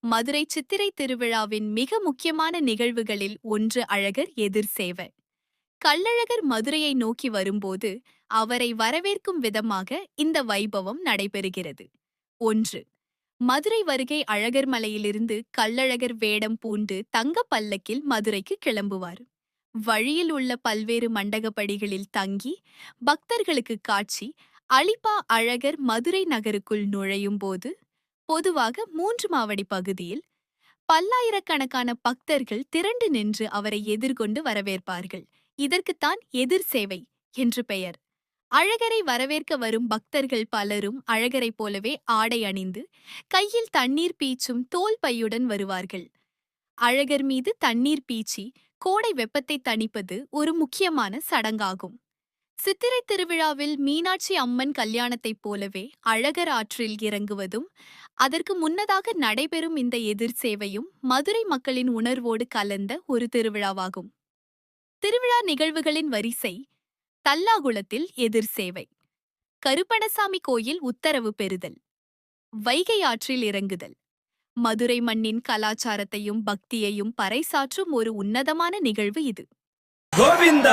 மதுரை சித்திரை திருவிழாவின் மிக முக்கியமான நிகழ்வுகளில் ஒன்று அழகர் எதிர் சேவை. கள்ளழகர் மதுரையை நோக்கி வரும்போது அவரை வரவேற்கும் விதமாக இந்த வைபவம் நடைபெறுகிறது. 1. மதுரை வருகை. அழகர் மலையிலிருந்து கள்ளழகர் வேடம் பூண்டு தங்க பல்லக்கில் மதுரைக்கு கிளம்புவார். வழியில் உள்ள பல்வேறு மண்டகப்படிகளில் தங்கி பக்தர்களுக்கு காட்சி அளிப்பா அழகர் மதுரை நகருக்குள் நுழையும் போது பொதுவாக 3 மாவடி பகுதியில் பல்லாயிரக்கணக்கான பக்தர்கள் திரண்டு நின்று அவரை எதிர்கொண்டு வரவேற்பார்கள். இதற்குத்தான் எதிர் சேவை என்று பெயர். அழகரை வரவேற்க வரும் பக்தர்கள் பலரும் அழகரைப் போலவே ஆடை அணிந்து கையில் தண்ணீர் பீச்சும் தோல் பையுடன் வருவார்கள். அழகர் மீது தண்ணீர் பீச்சி கோடை வெப்பத்தை தணிப்பது ஒரு முக்கியமான சடங்காகும். சித்திரை திருவிழாவில் மீனாட்சி அம்மன் கல்யாணத்தைப் போலவே அழகர் ஆற்றில் இறங்குவதும் அதற்கு முன்னதாக நடைபெறும் இந்த எதிர் சேவையும் மதுரை மக்களின் உணர்வோடு கலந்த ஒரு திருவிழாவாகும். திருவிழா நிகழ்வுகளின் வரிசை. தல்லாகுளத்தில் எதிர் சேவை. கருப்பணசாமி கோயில் உத்தரவு பெறுதல். வைகை ஆற்றில் இறங்குதல். மதுரை மண்ணின் கலாச்சாரத்தையும் பக்தியையும் பறைசாற்றும் ஒரு உன்னதமான நிகழ்வு இது. கோவிந்தா.